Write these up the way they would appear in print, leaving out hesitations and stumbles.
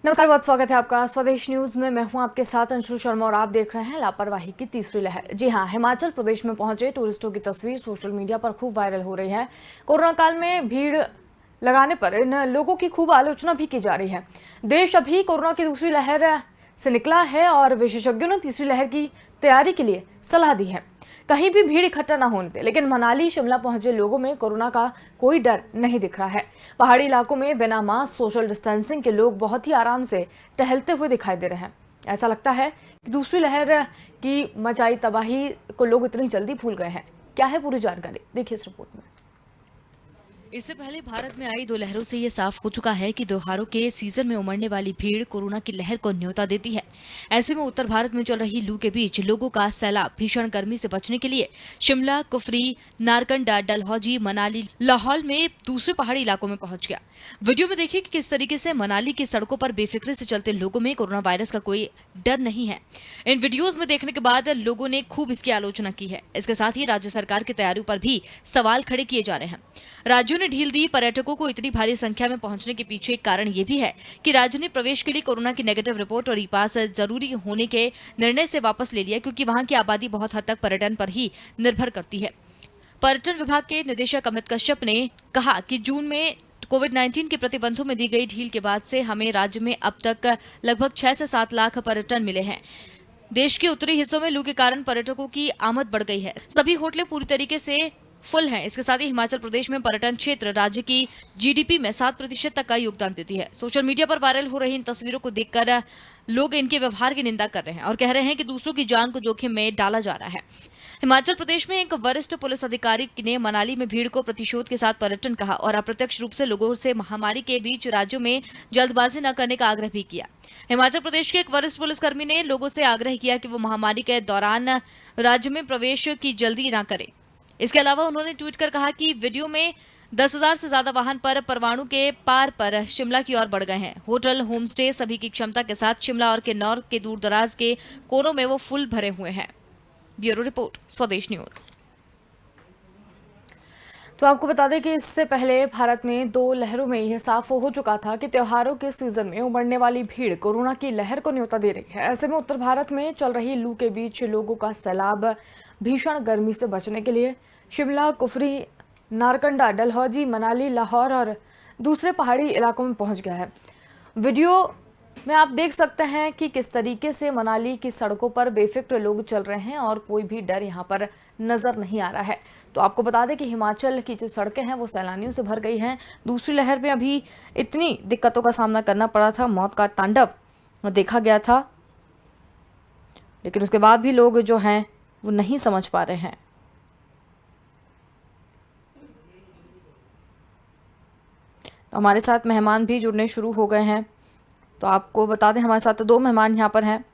नमस्कार, बहुत स्वागत है आपका स्वदेश न्यूज में। मैं हूं आपके साथ अंशु शर्मा और आप देख रहे हैं लापरवाही की तीसरी लहर। जी हां, हिमाचल प्रदेश में पहुंचे टूरिस्टों की तस्वीर सोशल मीडिया पर खूब वायरल हो रही है। कोरोना काल में भीड़ लगाने पर इन लोगों की खूब आलोचना भी की जा रही है। देश अभी कोरोना की दूसरी लहर से निकला है और विशेषज्ञों ने तीसरी लहर की तैयारी के लिए सलाह दी है। कहीं भी भीड़ इकट्ठा न होने दे, लेकिन मनाली शिमला पहुंचे लोगों में कोरोना का कोई डर नहीं दिख रहा है। पहाड़ी इलाकों में बिना मास्क, सोशल डिस्टेंसिंग के लोग बहुत ही आराम से टहलते हुए दिखाई दे रहे हैं। ऐसा लगता है कि दूसरी लहर की मचाई तबाही को लोग इतनी जल्दी भूल गए हैं। क्या है पूरी जानकारी, देखिए इस रिपोर्ट में। इससे पहले भारत में आई दो लहरों से ये साफ हो चुका है कि त्योहारों के सीजन में उमड़ने वाली भीड़ कोरोना की लहर को न्योता देती है। ऐसे में उत्तर भारत में चल रही लू के बीच लोगों का सैलाब भीषण गर्मी से बचने के लिए शिमला, कुफरी, नारकंडा, डलहौजी, मनाली, लाहौल में दूसरे पहाड़ी इलाकों में पहुंच गया। वीडियो में देखिए कि किस तरीके से मनाली की सड़कों पर बेफिक्री से चलते लोगों में कोरोना वायरस का कोई डर नहीं है। इन वीडियोज में देखने के बाद लोगों ने खूब इसकी आलोचना की है। इसके साथ ही राज्य सरकार की तैयारियों पर भी सवाल खड़े किए जा रहे हैं। राज्यों ने ढील दी। पर्यटकों को इतनी भारी संख्या में पहुंचने के पीछे एक कारण ये भी है कि राज्य ने प्रवेश के लिए कोरोना की नेगेटिव रिपोर्ट और ई पास जरूरी होने के निर्णय से वापस ले लिया, क्योंकि वहां की आबादी बहुत हद तक पर्यटन पर ही निर्भर करती है। पर्यटन विभाग के निदेशक अमित कश्यप ने कहा कि जून में कोविड-19 के प्रतिबंधों में दी गई ढील के बाद से हमें राज्य में अब तक लगभग 6 से 7 लाख पर्यटन मिले हैं। देश के उत्तरी हिस्सों में लू के कारण पर्यटकों की आमद बढ़ गई है। सभी होटलें पूरी तरीके से फुल हैं। इसके साथ ही हिमाचल प्रदेश में पर्यटन क्षेत्र राज्य की जीडीपी में 7% तक का योगदान देती है। सोशल मीडिया पर वायरल हो रही इन तस्वीरों को देखकर लोग इनके व्यवहार की निंदा कर रहे हैं और कह रहे हैं कि दूसरों की जान को जोखिम में डाला जा रहा है। हिमाचल प्रदेश में एक वरिष्ठ पुलिस अधिकारी ने मनाली में भीड़ को प्रतिशोध के साथ पर्यटन कहा और अप्रत्यक्ष रूप से लोगों से महामारी के बीच राज्यों में जल्दबाजी न करने का आग्रह भी किया। हिमाचल प्रदेश के एक वरिष्ठ पुलिसकर्मी ने लोगों से आग्रह किया कि वो महामारी के दौरान राज्य में प्रवेश की जल्दी न करें। इसके अलावा उन्होंने ट्वीट कर कहा कि वीडियो में 10,000 से ज्यादा वाहन पर परवाणु के पार पर शिमला की ओर बढ़ गए हैं। होटल, होम स्टे सभी की क्षमता के साथ शिमला और किन्नौर के दूर दराज के कोनों में वो फुल भरे हुए हैं। ब्यूरो रिपोर्ट, स्वदेश न्यूज। तो आपको बता दें कि इससे पहले भारत में दो लहरों में यह साफ हो चुका था कि त्योहारों के सीजन में उमड़ने वाली भीड़ कोरोना की लहर को न्योता दे रही है। ऐसे में उत्तर भारत में चल रही लू के बीच लोगों का सैलाब भीषण गर्मी से बचने के लिए शिमला, कुफरी, नारकंडा, डलहौजी, मनाली, लाहौर और दूसरे पहाड़ी इलाकों में पहुंच गया है। वीडियो में आप देख सकते हैं कि किस तरीके से मनाली की सड़कों पर बेफिक्र लोग चल रहे हैं और कोई भी डर यहां पर नजर नहीं आ रहा है। तो आपको बता दें कि हिमाचल की जो सड़कें हैं वो सैलानियों से भर गई हैं। दूसरी लहर में अभी इतनी दिक्कतों का सामना करना पड़ा था, मौत का तांडव देखा गया था, लेकिन उसके बाद भी लोग जो हैं वो नहीं समझ पा रहे हैं। तो हमारे साथ मेहमान भी जुड़ने शुरू हो गए हैं। तो आपको बता दें हमारे साथ दो मेहमान यहाँ पर हैं,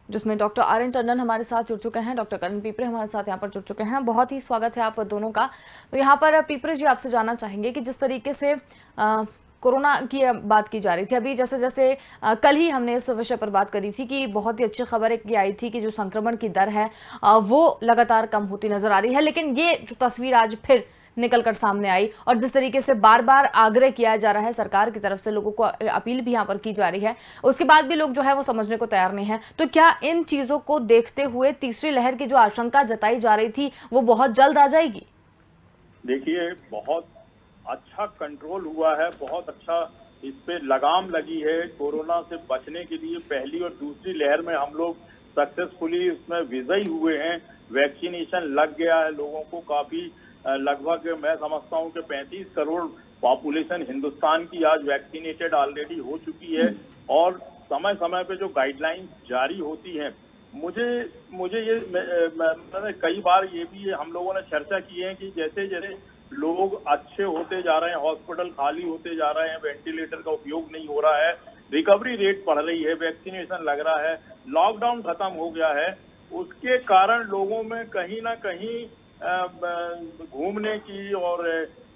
जिसमें डॉक्टर आर.एन. टंडन हमारे साथ जुड़ चुके हैं, डॉक्टर करण पीपरे हमारे साथ यहाँ पर जुड़ चुके हैं। बहुत ही स्वागत है आप दोनों का। तो यहाँ पर पीपरे जी, आपसे जानना चाहेंगे कि जिस तरीके से कोरोना की बात की जा रही थी, अभी जैसे जैसे कल ही हमने इस विषय पर बात करी थी कि बहुत ही अच्छी खबर एक ये आई थी कि जो संक्रमण की दर है वो लगातार कम होती नजर आ रही है। लेकिन ये जो तस्वीर आज फिर निकलकर सामने आई और जिस तरीके से बार बार आग्रह किया जा रहा है सरकार की तरफ से, लोगों को अपील भी यहाँ पर की जा रही है, उसके बाद भी लोग जो है वो समझने को तैयार नहीं है। तो क्या इन चीजों को देखते हुए तीसरी लहर की जो आशंका जताई जा रही थी वो बहुत जल्द आ जाएगी? देखिए, बहुत अच्छा कंट्रोल हुआ है, बहुत अच्छा इस पे लगाम लगी है। कोरोना से बचने के लिए पहली और दूसरी लहर में हम लोग सक्सेसफुली उसमें विजयी हुए हैं। वैक्सीनेशन लग गया है लोगों को काफी, लगभग मैं समझता हूं कि 35 करोड़ पॉपुलेशन हिंदुस्तान की आज वैक्सीनेटेड ऑलरेडी हो चुकी है। और समय समय पे जो गाइडलाइंस जारी होती हैं, मुझे मुझे ये मैंने कई बार ये भी हम लोगों ने चर्चा की है कि जैसे जैसे लोग अच्छे होते जा रहे हैं, हॉस्पिटल खाली होते जा रहे हैं, वेंटिलेटर का उपयोग नहीं हो रहा है, रिकवरी रेट बढ़ रही है, वैक्सीनेशन लग रहा है, लॉकडाउन खत्म हो गया है, उसके कारण लोगों में कहीं ना कहीं घूमने की और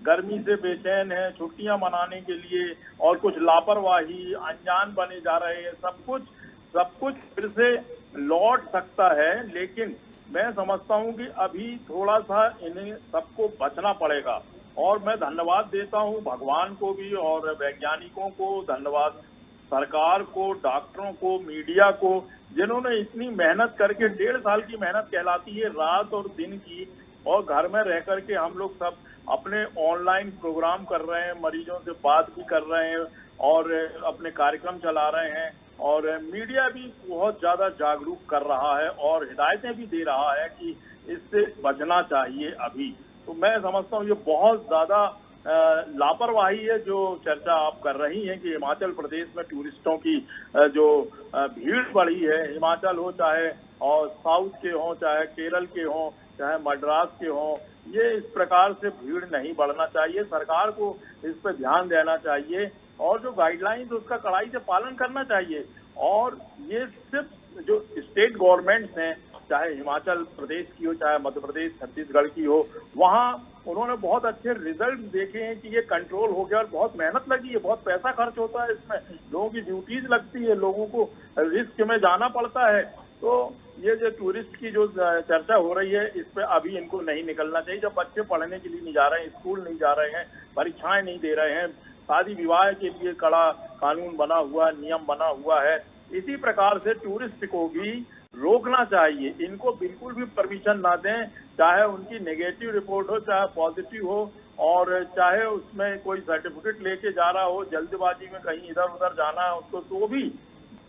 गर्मी से बेचैन है, छुट्टियां मनाने के लिए, और कुछ लापरवाही, अनजान बने जा रहे हैं। सब कुछ फिर से लौट सकता है, लेकिन मैं समझता हूं कि अभी थोड़ा सा इन्हें सबको बचना पड़ेगा। और मैं धन्यवाद देता हूं भगवान को भी और वैज्ञानिकों को धन्यवाद सरकार को, डॉक्टरों को, मीडिया को, जिन्होंने इतनी मेहनत करके 1.5 साल की मेहनत कहलाती है रात और दिन की, और घर में रह करके हम लोग सब अपने ऑनलाइन प्रोग्राम कर रहे हैं, मरीजों से बात भी कर रहे हैं और अपने कार्यक्रम चला रहे हैं, और मीडिया भी बहुत ज्यादा जागरूक कर रहा है और हिदायतें भी दे रहा है कि इससे बचना चाहिए अभी। तो मैं समझता हूँ ये बहुत ज्यादा लापरवाही है जो चर्चा आप कर रही हैं कि हिमाचल प्रदेश में टूरिस्टों की जो भीड़ बढ़ी है, हिमाचल हो चाहे और साउथ के हों, चाहे केरल के हों, चाहे मद्रास के हों, ये इस प्रकार से भीड़ नहीं बढ़ना चाहिए। सरकार को इस पर ध्यान देना चाहिए और जो गाइडलाइंस उसका कड़ाई से पालन करना चाहिए। और ये सिर्फ जो स्टेट गवर्नमेंट्स हैं, चाहे हिमाचल प्रदेश की हो, चाहे मध्य प्रदेश, छत्तीसगढ़ की हो, वहाँ उन्होंने बहुत अच्छे रिजल्ट देखे हैं कि ये कंट्रोल हो गया और बहुत मेहनत लगी है, बहुत पैसा खर्च होता है इसमें, लोगों की ड्यूटीज लगती है, लोगों को रिस्क में जाना पड़ता है। तो ये जो टूरिस्ट की जो चर्चा हो रही है, इस पे अभी इनको नहीं निकलना चाहिए। जब बच्चे पढ़ने के लिए नहीं जा रहे हैं, स्कूल नहीं जा रहे हैं, परीक्षाएं नहीं दे रहे हैं, शादी विवाह के लिए कड़ा कानून बना हुआ, नियम बना हुआ है, इसी प्रकार से टूरिस्ट को भी रोकना चाहिए। इनको बिल्कुल भी परमिशन ना दें, चाहे उनकी नेगेटिव रिपोर्ट हो, चाहे पॉजिटिव हो, और चाहे उसमें कोई सर्टिफिकेट लेके जा रहा हो, जल्दबाजी में कहीं इधर उधर जाना है उसको, तो भी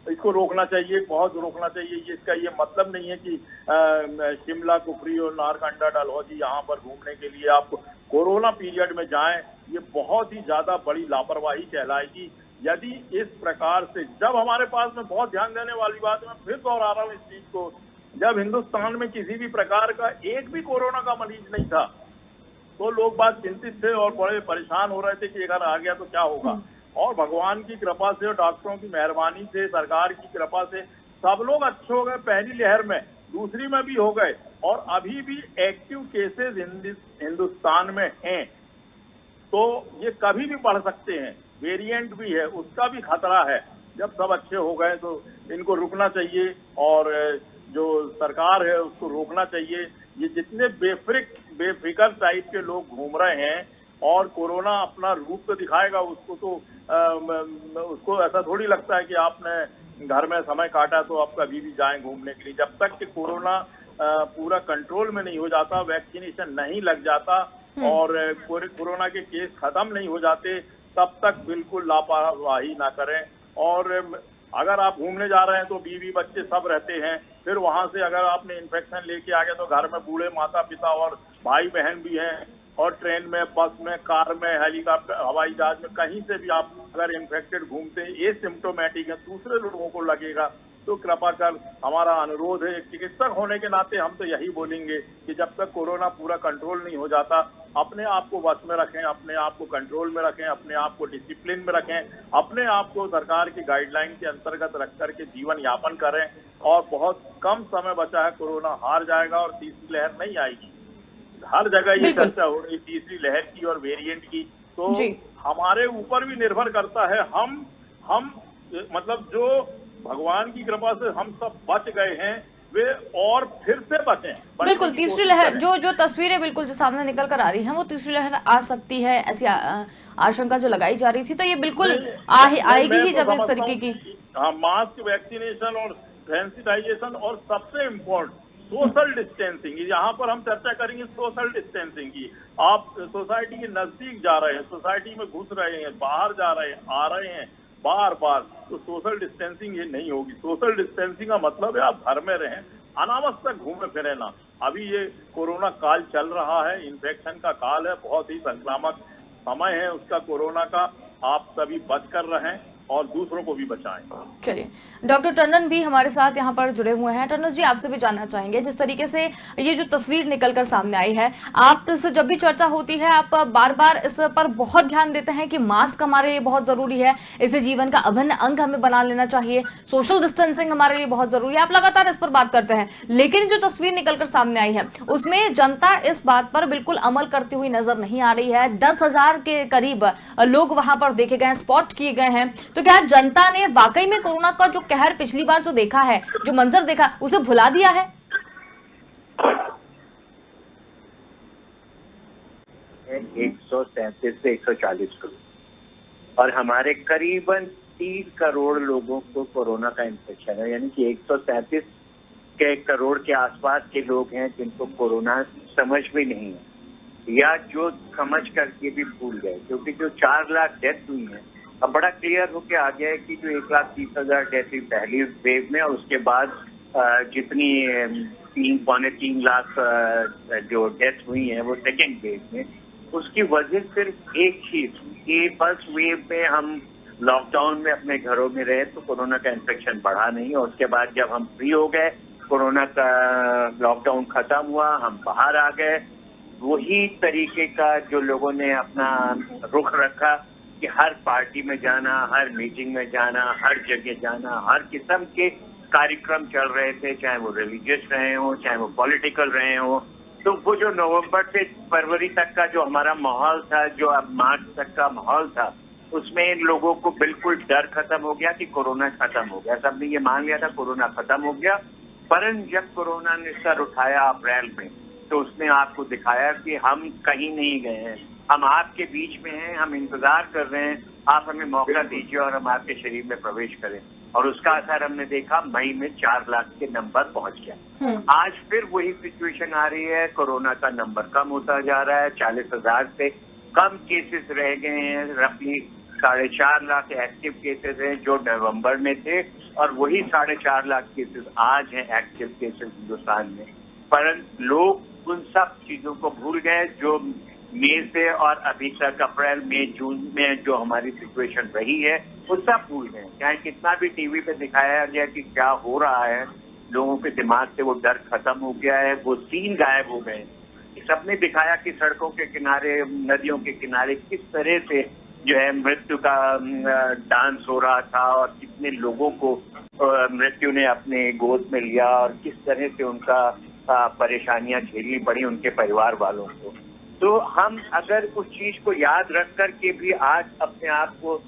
इसको रोकना चाहिए, बहुत रोकना चाहिए। ये इसका ये मतलब नहीं है कि शिमला, कुफरी और नारकंडा, डलहौजी यहाँ पर घूमने के लिए आप कोरोना पीरियड में जाएं, ये बहुत ही ज्यादा बड़ी लापरवाही कहलाएगी। यदि इस प्रकार से, जब हमारे पास में बहुत ध्यान देने वाली बात है, मैं फिर दोहरा रहा हूँ इस चीज को, जब हिंदुस्तान में किसी भी प्रकार का एक भी कोरोना का मरीज नहीं था, तो लोग बात चिंतित थे और बड़े परेशान हो रहे थे कि अगर आ गया तो क्या होगा। और भगवान की कृपा से, डॉक्टरों की मेहरबानी से, सरकार की कृपा से सब लोग अच्छे हो गए। पहली लहर में, दूसरी में भी हो गए, और अभी भी एक्टिव केसेस हिंदुस्तान में हैं, तो ये कभी भी बढ़ सकते हैं। वेरिएंट भी है, उसका भी खतरा है। जब सब अच्छे हो गए तो इनको रुकना चाहिए और जो सरकार है उसको रोकना चाहिए। ये जितने बेफिक्र टाइप के लोग घूम रहे हैं, और कोरोना अपना रूप तो दिखाएगा, उसको तो उसको ऐसा थोड़ी लगता है कि आपने घर में समय काटा तो आप कभी भी जाएं घूमने के लिए। जब तक कि कोरोना पूरा कंट्रोल में नहीं हो जाता, वैक्सीनेशन नहीं लग जाता और कोरोना के केस खत्म नहीं हो जाते, तब तक बिल्कुल लापरवाही ना करें। और अगर आप घूमने जा रहे हैं तो बीवी बच्चे सब रहते हैं, फिर वहां से अगर आपने इन्फेक्शन लेके आ गया तो घर में बूढ़े माता पिता और भाई बहन भी हैं, और ट्रेन में, बस में, कार में, हेलीकॉप्टर, हवाई जहाज में, कहीं से भी आप अगर इन्फेक्टेड घूमते हैं, ये सिम्टोमेटिक है, दूसरे लोगों को लगेगा, तो कृपा कर हमारा अनुरोध है, चिकित्सक होने के नाते हम तो यही बोलेंगे कि जब तक कोरोना पूरा कंट्रोल नहीं हो जाता, अपने आप को वश में रखें, अपने आप को कंट्रोल में रखें, अपने आप को डिसिप्लिन में रखें, अपने आप को सरकार की गाइडलाइन के अंतर्गत रख करके जीवन यापन करें। और बहुत कम समय बचा है, कोरोना हार जाएगा और तीसरी लहर नहीं आएगी। हर जगह ये चर्चा हो रही तीसरी लहर की और वेरिएंट की, तो हमारे ऊपर भी निर्भर करता है। हम मतलब जो भगवान की कृपा से हम सब बच गए हैं, वे और फिर से बचें। बिल्कुल, तीसरी लहर जो तस्वीरें बिल्कुल जो सामने निकल कर आ रही हैं, वो तीसरी लहर आ सकती है, ऐसी आशंका जो लगाई जा रही थी, तो ये बिल्कुल आएगी ही जब इस तरीके की। हाँ, मास्क, वैक्सीनेशन और सेंसिटाइजेशन, और सबसे इम्पोर्टेंट सोशल डिस्टेंसिंग। यहाँ पर हम चर्चा करेंगे सोशल डिस्टेंसिंग की। आप सोसाइटी के नजदीक जा रहे हैं, सोसाइटी में घुस रहे हैं, बाहर जा रहे हैं, आ रहे हैं बार बार, तो सोशल डिस्टेंसिंग ये नहीं होगी। सोशल डिस्टेंसिंग का मतलब है आप घर में रहें, अनावश्यक घूमे फिरे ना। अभी ये कोरोना काल चल रहा है, इन्फेक्शन का काल है, बहुत ही संक्रामक समय है उसका, कोरोना का। आप सभी बच कर रहें और दूसरों को भी बचाएं। चलिए, डॉक्टर टंडन भी हमारे साथ यहाँ पर जुड़े हुए हैं। टंडन जी, आपसे भी जानना चाहेंगे, जिस तरीके से ये जो तस्वीर निकलकर सामने आई है, आप इस जब भी चर्चा होती है, आप बार बार इस पर बहुत ध्यान देते हैं कि मास्क हमारे लिए बहुत जरूरी है, इसे जीवन का अभिन्न अंग हमें बना लेना चाहिए, सोशल डिस्टेंसिंग हमारे लिए बहुत जरूरी है, आप लगातार इस पर बात करते हैं। लेकिन जो तस्वीर निकलकर सामने आई है, उसमें जनता इस बात पर बिल्कुल अमल करती हुई नजर नहीं आ रही है। 10,000 के करीब लोग वहां पर देखे गए, स्पॉट किए गए हैं। तो क्या जनता ने वाकई में कोरोना का जो कहर पिछली बार जो देखा है, जो मंजर देखा, उसे भुला दिया है? 137 से 140 करोड़, और हमारे करीबन 3 करोड़ लोगों को कोरोना का इन्फेक्शन है, यानी कि 137 के करोड़ के आसपास के लोग हैं जिनको कोरोना समझ में नहीं है या जो समझ करके भी भूल गए, क्योंकि जो 4 लाख डेथ हुई है अब बड़ा क्लियर होके आ गया है कि जो 1,30,000 डेथ हुई पहली वेव में और उसके बाद जितनी 3.3 लाख जो डेथ हुई है वो सेकेंड वेव में, उसकी वजह सिर्फ एक चीज कि फर्स्ट वेव में हम लॉकडाउन में अपने घरों में रहे तो कोरोना का इन्फेक्शन बढ़ा नहीं, और उसके बाद जब हम फ्री हो गए, कोरोना का लॉकडाउन खत्म हुआ, हम बाहर आ गए, वही तरीके का जो लोगों ने अपना रुख रखा कि हर पार्टी में जाना, हर मीटिंग में जाना, हर जगह जाना, हर किस्म के कार्यक्रम चल रहे थे, चाहे वो रिलीजियस रहे हो, चाहे वो पॉलिटिकल रहे हो। तो वो जो नवंबर से फरवरी तक का जो हमारा माहौल था, जो अब मार्च तक का माहौल था, उसमें लोगों को बिल्कुल डर खत्म हो गया कि कोरोना खत्म हो गया। सबने ये मान लिया था कोरोना खत्म हो गया। परंतु जब कोरोना ने सर उठाया अप्रैल में, तो उसने आपको दिखाया कि हम कहीं नहीं गए हैं, हम आपके बीच में हैं, हम इंतजार कर रहे हैं, आप हमें मौका दीजिए और हम आपके शरीर में प्रवेश करें। और उसका असर हमने देखा, मई में 4 लाख के नंबर पहुंच गया। आज फिर वही सिचुएशन आ रही है, कोरोना का नंबर कम होता जा रहा है, 40,000 से कम केसेस रह गए हैं, रफली 4.5 लाख एक्टिव केसेस हैं जो नवंबर में थे, और वही 4.5 लाख केसेस आज हैं एक्टिव केसेस हिंदुस्तान में। परंतु लोग उन सब चीजों को भूल गए जो मई से और अभी तक अप्रैल मई जून में जो हमारी सिचुएशन रही है वो सब भूल गए। चाहे कितना भी टीवी पे दिखाया गया कि क्या हो रहा है, लोगों के दिमाग से वो डर खत्म हो गया है, वो सीन गायब हो गए। सबने दिखाया कि सड़कों के किनारे, नदियों के किनारे किस तरह से जो है मृत्यु का डांस हो रहा था और कितने लोगों को मृत्यु ने अपने गोद में लिया और किस तरह से उनका परेशानियां झेलनी पड़ी उनके परिवार वालों को। तो हम अगर उस चीज को याद रख कर के भी आज अपने आप को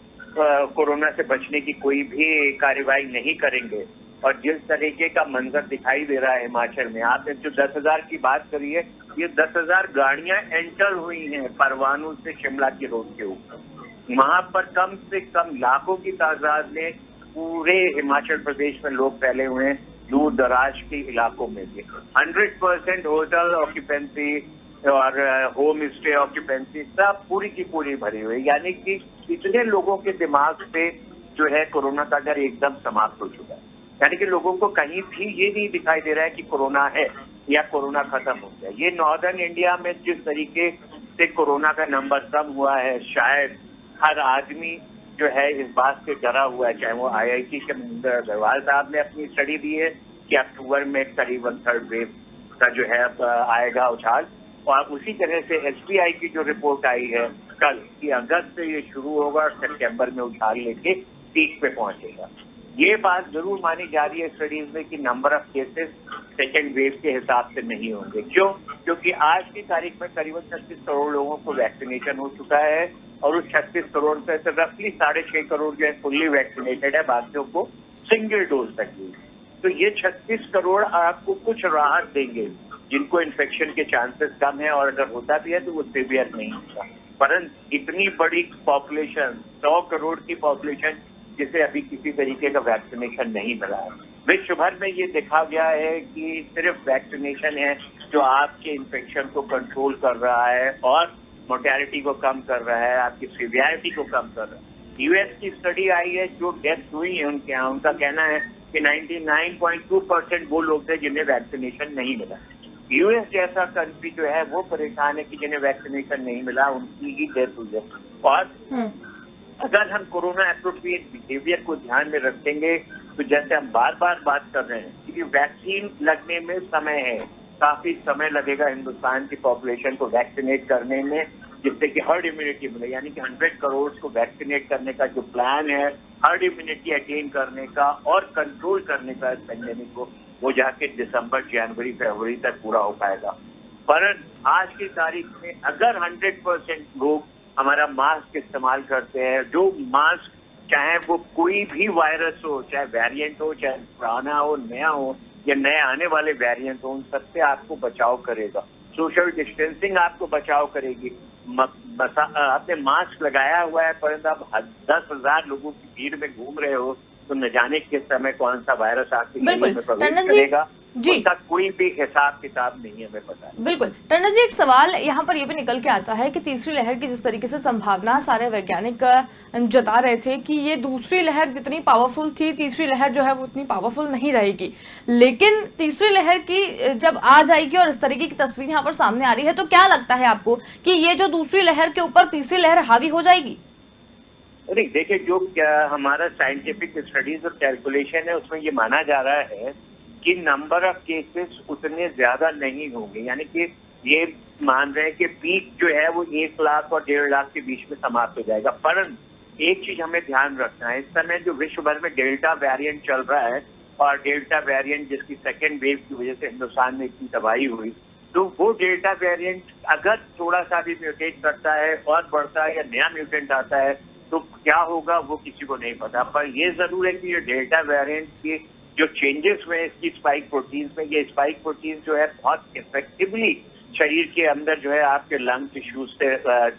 कोरोना से बचने की कोई भी कार्रवाई नहीं करेंगे, और जिस तरीके का मंजर दिखाई दे रहा है हिमाचल में, आपने जो 10,000 की बात करी है, ये 10,000 गाड़ियां एंटर हुई हैं परवाणू से शिमला की रोड के ऊपर। वहां पर कम से कम लाखों की तादाद में पूरे हिमाचल प्रदेश में लोग फैले हुए हैं, दूर दराज के इलाकों में भी 100% होटल ऑक्यूपेंसी और होम स्टे ऑक्यूपेंसी सब पूरी की पूरी भरी हुई, यानी कि इतने लोगों के दिमाग से जो है कोरोना का डर एकदम समाप्त हो चुका है। यानी कि लोगों को कहीं भी ये नहीं दिखाई दे रहा है कि कोरोना है या कोरोना खत्म हो गया। ये नॉर्दर्न इंडिया में जिस तरीके से कोरोना का नंबर कम हुआ है, शायद हर आदमी जो है इस बात से डरा हुआ है, चाहे वो IIT के अग्रवाल साहब ने अपनी स्टडी दी है कि अक्टूबर में करीबन 3rd वेव का जो है आएगा उछाल, और उसी तरह से SBI की जो रिपोर्ट आई है कल कि अगस्त से ये शुरू होगा और सितंबर में उछाल लेके पीक पे पहुंचेगा। ये बात जरूर मानी जा रही है स्टडीज में कि number of cases second wave के हिसाब से नहीं होंगे। क्यों? क्योंकि आज की तारीख में करीबन 36 करोड़ लोगों को वैक्सीनेशन हो चुका है, और उस 36 करोड़ से रफली 6.5 करोड़ जो है फुल्ली वैक्सीनेटेड है, बाकियों को सिंगल डोज तक दी। तो ये 36 करोड़ आपको कुछ राहत देंगे जिनको इन्फेक्शन के चांसेस कम है, और अगर होता भी है तो वो सीवियर नहीं होता। परंतु इतनी बड़ी पॉपुलेशन, 100 करोड़ की पॉपुलेशन, जिसे अभी किसी तरीके का वैक्सीनेशन नहीं मिला है। विश्व भर में ये देखा गया है कि सिर्फ वैक्सीनेशन है जो आपके इन्फेक्शन को कंट्रोल कर रहा है और मोर्टेलिटी को कम कर रहा है, आपकी सीवियरिटी को कम कर रहा है। US की स्टडी आई है, जो डेथ हुई है उनके यहाँ, उनका कहना है कि 99.2% वो लोग थे जिन्हें वैक्सीनेशन नहीं मिला। US जैसा कंट्री जो है वो परेशान है कि जिन्हें वैक्सीनेशन नहीं मिला उनकी ही डेथ हुई है। और अगर हम कोरोना एप्रोप्रिएट बिहेवियर को ध्यान में रखेंगे तो जैसे हम बार बार बात कर रहे हैं कि वैक्सीन लगने में समय है, काफी समय लगेगा हिंदुस्तान की पॉपुलेशन को वैक्सीनेट करने में, जिससे कि हर्ड इम्यूनिटी मिले। यानी कि 100 करोड़ को वैक्सीनेट करने का जो प्लान है, हर्ड इम्यूनिटी अटेन करने का और कंट्रोल करने का इस पेंडेमिक को, वो जाके दिसंबर, जनवरी, फरवरी तक पूरा हो पाएगा। पर आज की तारीख में अगर 100% लोग हमारा मास्क इस्तेमाल करते हैं, जो मास्क चाहे वो कोई भी वायरस हो, चाहे वेरिएंट हो, चाहे पुराना हो, नया हो या नए आने वाले वेरिएंट हो, उन सबसे आपको बचाव करेगा। सोशल डिस्टेंसिंग आपको बचाव करेगी, आपने मास्क लगाया हुआ है परंतु आप 10,000 लोगों की भीड़ में घूम रहे हो तो न जाने किस समय कौन सा वायरस आपके शरीर बिल्कुल में प्रवेश टंडन जी करेगा, जी उसका कोई भी हिसाब किताब नहीं हमें पता है। बिल्कुल टंडन जी, एक सवाल यहाँ पर ये भी निकल के आता है कि तीसरी लहर की जिस तरीके से संभावना सारे वैज्ञानिक जता रहे थे कि ये दूसरी लहर जितनी पावरफुल थी, तीसरी लहर जो है वो उतनी पावरफुल नहीं रहेगी, लेकिन तीसरी लहर की जब आ जाएगी और इस तरीके की तस्वीर यहाँ पर सामने आ रही है, तो क्या लगता है आपको कि ये जो दूसरी लहर के ऊपर तीसरी लहर हावी हो जाएगी? नहीं, देखिए, जो क्या हमारा साइंटिफिक स्टडीज और कैलकुलेशन है उसमें ये माना जा रहा है कि नंबर ऑफ केसेस उतने ज्यादा नहीं होंगे, यानी कि ये मान रहे हैं कि पीक जो है वो 1 लाख और 1.5 लाख के बीच में समाप्त हो जाएगा। परंतु एक चीज हमें ध्यान रखना है, इस समय जो विश्व भर में डेल्टा वेरिएंट चल रहा है और डेल्टा वेरिएंट जिसकी सेकेंड वेव की वजह से हिंदुस्तान में इतनी तबाही हुई, तो वो डेल्टा वेरिएंट अगर थोड़ा सा भी म्यूटेट करता है और बढ़ता है या नया म्यूटेंट आता है तो क्या होगा वो किसी को नहीं पता। पर ये जरूर है कि ये डेल्टा वेरिएंट के जो चेंजेस हुए इसकी स्पाइक प्रोटीन्स में, ये स्पाइक प्रोटीन जो है बहुत इफेक्टिवली शरीर के अंदर जो है आपके लंग टिश्यूज से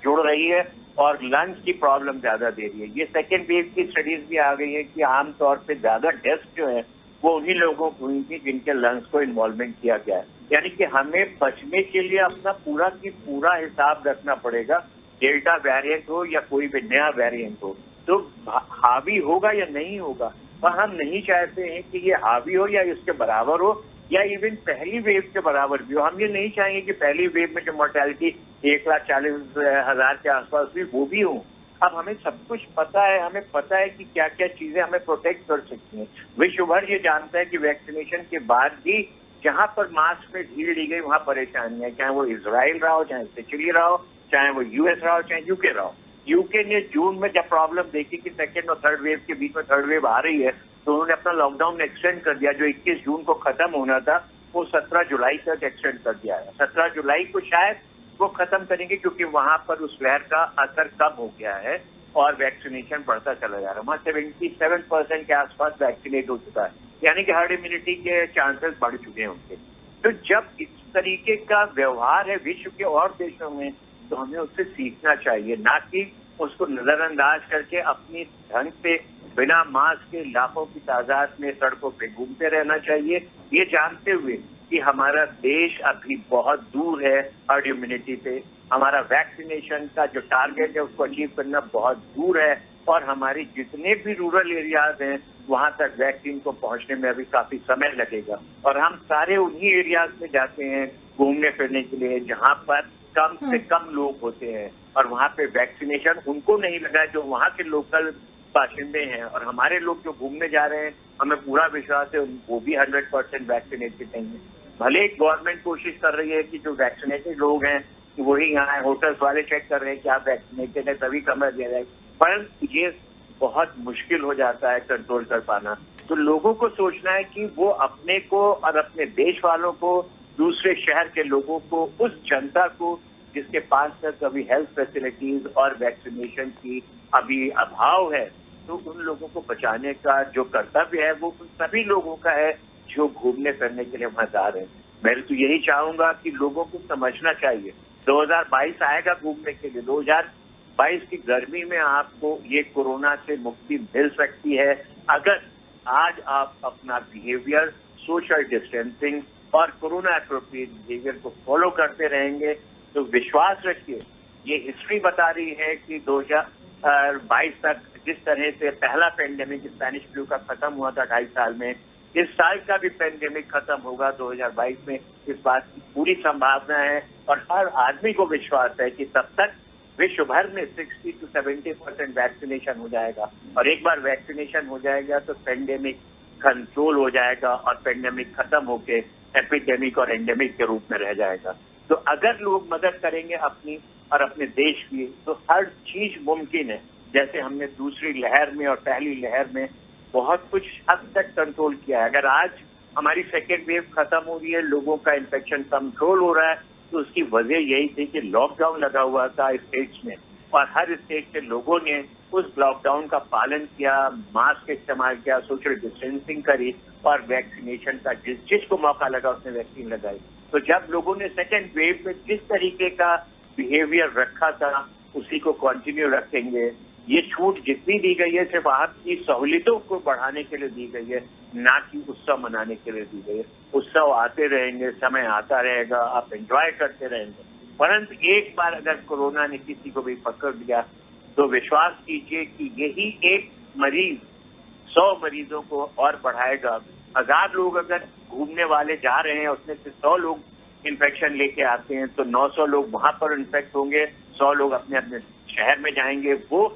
जुड़ रही है और लंग्स की प्रॉब्लम ज्यादा दे रही है। ये सेकेंड वेव की स्टडीज भी आ गई है कि आमतौर पे ज्यादा डेथ जो है वो उन्हीं लोगों को हुई थी जिनके लंग्स को इन्वॉल्वमेंट किया गया है। यानी कि हमें बचने के लिए अपना पूरा की पूरा हिसाब रखना पड़ेगा, डेल्टा वेरिएंट हो या कोई भी नया वेरिएंट हो, तो हावी होगा या नहीं होगा। पर हम नहीं चाहते हैं कि ये हावी हो या इसके बराबर हो या इवन पहली वेव के बराबर भी हो। हम ये नहीं चाहेंगे कि पहली वेव में जो मोर्टेलिटी 1,40,000 के आसपास भी वो भी हो। अब हमें सब कुछ पता है, हमें पता है कि क्या क्या चीजें हमें प्रोटेक्ट कर सकती हैं। विश्व भर ये जानता है कि वैक्सीनेशन के बाद भी जहां पर मास्क में ढील दी गई वहां परेशानी है, चाहे वो इजराइल रहा हो, चाहे सिचिली रहा हो, चाहे वो यूएस रहा हो, चाहे यूके रहा हो। यूके ने जून में जब प्रॉब्लम देखी कि सेकेंड और थर्ड वेव के बीच में थर्ड वेव आ रही है तो उन्होंने अपना लॉकडाउन एक्सटेंड कर दिया। जो 21 जून को खत्म होना था वो 17 जुलाई तक एक्सटेंड कर दिया है। 17 जुलाई को शायद वो खत्म करेंगे क्योंकि वहां पर उस लहर का असर कम हो गया है और वैक्सीनेशन बढ़ता चला जा रहा है। वहाँ 77% के आसपास वैक्सीनेट हो चुका है, यानी कि हर्ड इम्यूनिटी के चांसेस बढ़ चुके हैं उनके। तो जब इस तरीके का व्यवहार है विश्व के और देशों में तो हमें उससे सीखना चाहिए, ना कि उसको नजरअंदाज करके अपनी ढंग से बिना मास्क के लाखों की तादाद में सड़कों पे घूमते रहना चाहिए, ये जानते हुए कि हमारा देश अभी बहुत दूर है हर्ड इम्यूनिटी से। हमारा वैक्सीनेशन का जो टारगेट है उसको अचीव करना बहुत दूर है और हमारी जितने भी रूरल एरियाज हैं वहां तक वैक्सीन को पहुंचने में अभी काफी समय लगेगा। और हम सारे उन्हीं एरियाज में जाते हैं घूमने फिरने के लिए जहां पर कम से कम लोग होते हैं और वहां पे वैक्सीनेशन उनको नहीं लगा जो वहां के लोकल बाशिंदे हैं। और हमारे लोग जो घूमने जा रहे हैं हमें पूरा विश्वास है वो भी 100% वैक्सीनेटेड नहीं है। भले गवर्नमेंट कोशिश कर रही है कि जो वैक्सीनेटेड लोग हैं वही यहाँ होटल्स वाले चेक कर रहे हैं कि आप वैक्सीनेटेड है तभी कमर दिया जाए, पर ये बहुत मुश्किल हो जाता है कंट्रोल कर पाना। तो लोगों को सोचना है कि वो अपने को और अपने देश वालों को, दूसरे शहर के लोगों को, उस जनता को जिसके पास तक अभी हेल्थ फैसिलिटीज और वैक्सीनेशन की अभी अभाव है, तो उन लोगों को बचाने का जो कर्तव्य है वो उन सभी लोगों का है जो घूमने फिरने के लिए वहां जा रहे हैं। मैं तो यही चाहूंगा कि लोगों को समझना चाहिए 2022 आएगा घूमने के लिए। 2022 की गर्मी में आपको ये कोरोना से मुक्ति मिल सकती है अगर आज आप अपना बिहेवियर, सोशल डिस्टेंसिंग और कोरोना एप्रोप्रिएट बिहेवियर को फॉलो करते रहेंगे। तो विश्वास रखिए, ये हिस्ट्री बता रही है कि 2022 तक जिस तरह से पहला पेंडेमिक स्पेनिश फ्लू का खत्म हुआ था 2.5 साल में, इस साल का भी पेंडेमिक खत्म होगा 2022 में, इस बात की पूरी संभावना है। और हर आदमी को विश्वास है कि तब तक विश्व भर में 60 to 70% वैक्सीनेशन हो जाएगा और एक बार वैक्सीनेशन हो जाएगा तो पेंडेमिक कंट्रोल हो जाएगा और पेंडेमिक खत्म होके एपिडेमिक और एंडेमिक के रूप में रह जाएगा। तो अगर लोग मदद करेंगे अपनी और अपने देश की तो हर चीज मुमकिन है। जैसे हमने दूसरी लहर में और पहली लहर में बहुत कुछ हद तक कंट्रोल किया है। अगर आज हमारी सेकेंड वेव खत्म हो रही है, लोगों का इन्फेक्शन कंट्रोल हो रहा है, तो उसकी वजह यही थी कि लॉकडाउन लगा हुआ था स्टेट्स में और हर स्टेट के लोगों ने उस लॉकडाउन का पालन किया, मास्क इस्तेमाल किया, सोशल डिस्टेंसिंग करी और वैक्सीनेशन का जिसको मौका लगा उसने वैक्सीन लगाई। तो जब लोगों ने सेकेंड वेव में जिस तरीके का बिहेवियर रखा था उसी को कंटिन्यू रखेंगे। ये छूट जितनी दी गई है सिर्फ आपकी सहूलियतों को बढ़ाने के लिए दी गई है, ना कि उत्सव मनाने के लिए दी गई है। उत्सव आते रहेंगे, समय आता रहेगा, आप एंजॉय करते रहेंगे, परंतु एक बार अगर कोरोना ने किसी को भी पकड़ लिया तो विश्वास कीजिए कि यही एक मरीज 100 मरीजों को और बढ़ाएगा। 1000 लोग अगर घूमने वाले जा रहे हैं, उसमें से 100 लोग इन्फेक्शन लेके आते हैं तो 900 लोग वहां पर इन्फेक्ट होंगे, 100 लोग अपने अपने शहर में जाएंगे, वो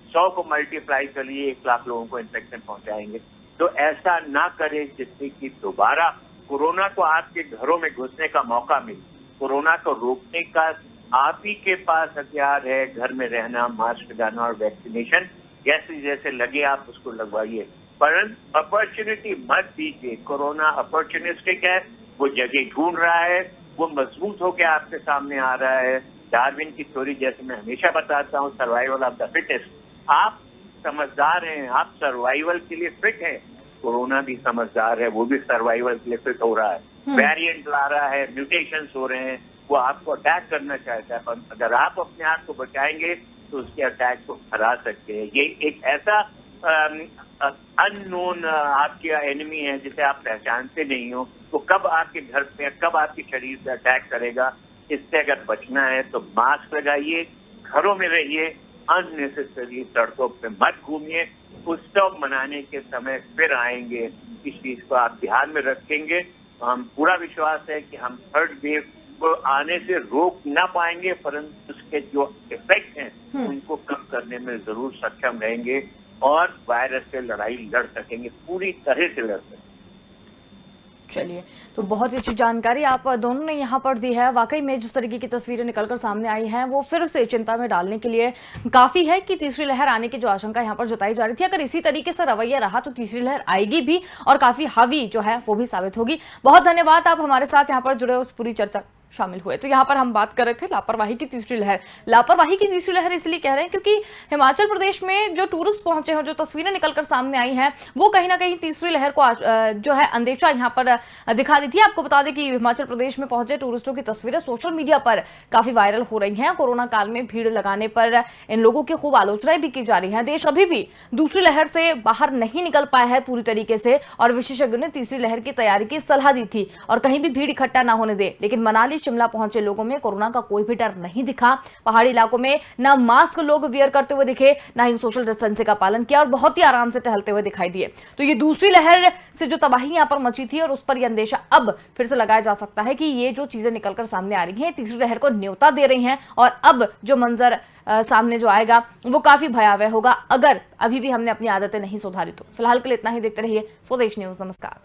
100 को मल्टीप्लाई करिए 1 लाख लोगों को इन्फेक्शन पहुंचाएंगे। तो ऐसा ना करें जिससे कि दोबारा कोरोना को आपके घरों में घुसने का मौका मिले। कोरोना को रोकने का आप ही के पास हथियार है, घर में रहना, मास्क लगाना और वैक्सीनेशन। जैसे जैसे लगे आप उसको लगवाइए, परंतु अपॉर्चुनिटी मत दीजिए। कोरोना अपॉर्चुनिस्टिक है, वो जगह ढूंढ रहा है, वो मजबूत होकर आपके सामने आ रहा है। डार्विन की थ्योरी जैसे मैं हमेशा बताता हूँ, सर्वाइवल ऑफ द फिटेस्ट। आप समझदार हैं, आप सर्वाइवल के लिए फिट हैं। कोरोना भी समझदार है, वो भी सर्वाइवल के लिए फिट हो रहा है। वेरिएंट ला रहा है, म्यूटेशंस हो रहे हैं, वो आपको अटैक करना चाहता है, पर अगर आप अपने आप को बचाएंगे तो उसके अटैक को हरा सकते हैं। ये एक ऐसा अननोन आपके एनिमी है जिसे आप पहचानते नहीं हो, तो कब आपके घर पे, कब आपके शरीर पे अटैक करेगा। इससे अगर बचना है तो मास्क लगाइए, घरों में रहिए, अननेसेसरी सड़कों पे मत घूमिए। उत्सव मनाने के समय फिर आएंगे, इस चीज को आप ध्यान में रखेंगे। हम पूरा विश्वास है कि हम थर्ड वेव को आने से रोक ना पाएंगे, परंतु उसके जो इफेक्ट हैं उनको कम करने में जरूर सक्षम रहेंगे और वायरस से लड़ाई लड़ सकेंगे, पूरी तरह से लड़ सकेंगे। चलिए, तो बहुत ही अच्छी जानकारी आप दोनों ने यहाँ पर दी है। वाकई में जिस तरीके की तस्वीरें निकलकर सामने आई हैं वो फिर से चिंता में डालने के लिए काफ़ी है कि तीसरी लहर आने की जो आशंका यहाँ पर जताई जा रही थी, अगर इसी तरीके से रवैया रहा तो तीसरी लहर आएगी भी और काफ़ी हावी जो है वो भी साबित होगी। बहुत धन्यवाद, आप हमारे साथ यहाँ पर जुड़े उस पूरी चर्चा शामिल हुए। तो यहाँ पर हम बात कर रहे थे लापरवाही की तीसरी लहर। लापरवाही की तीसरी लहर इसलिए कह रहे हैं क्योंकि हिमाचल प्रदेश में जो टूरिस्ट पहुंचे हैं, जो तस्वीरें निकलकर सामने आई हैं, वो कहीं ना कहीं तीसरी लहर को जो है अंदेशा यहाँ पर दिखा दी थी। आपको बता दें कि हिमाचल प्रदेश में पहुंचे टूरिस्टों की तस्वीरें सोशल मीडिया पर काफी वायरल हो रही हैं। कोरोना काल में भीड़ लगाने पर इन लोगों की खूब आलोचनाएं भी की जा रही हैं। देश अभी भी दूसरी लहर से बाहर नहीं निकल पाया है पूरी तरीके से, और विशेषज्ञों ने तीसरी लहर की तैयारी की सलाह दी थी और कहीं भी भीड़ इकट्ठा ना होने दे। लेकिन मनाली शिमला पहुंचे लोगों में कोरोना का कोई भी डर नहीं दिखा। पहाड़ी इलाकों में ना मास्क लोग वियर करते हुए दिखे, ना ही सोशल डिस्टेंसिंग का पालन किया और बहुत ही आराम से टहलते हुए दिखाई दिए। तो ये दूसरी लहर से जो तबाही यहां पर मची थी और उस पर यह अंदेशा अब फिर से लगाया जा सकता है कि ये जो चीजें निकलकर सामने आ रही हैं तीसरी लहर को न्योता दे रही हैं और अब जो मंजर सामने जो आएगा वो काफी भयावह होगा अगर अभी भी हमने अपनी आदतें नहीं सुधारी तो। फिलहाल के लिए इतना ही, देखते रहिए स्वदेश न्यूज। नमस्कार।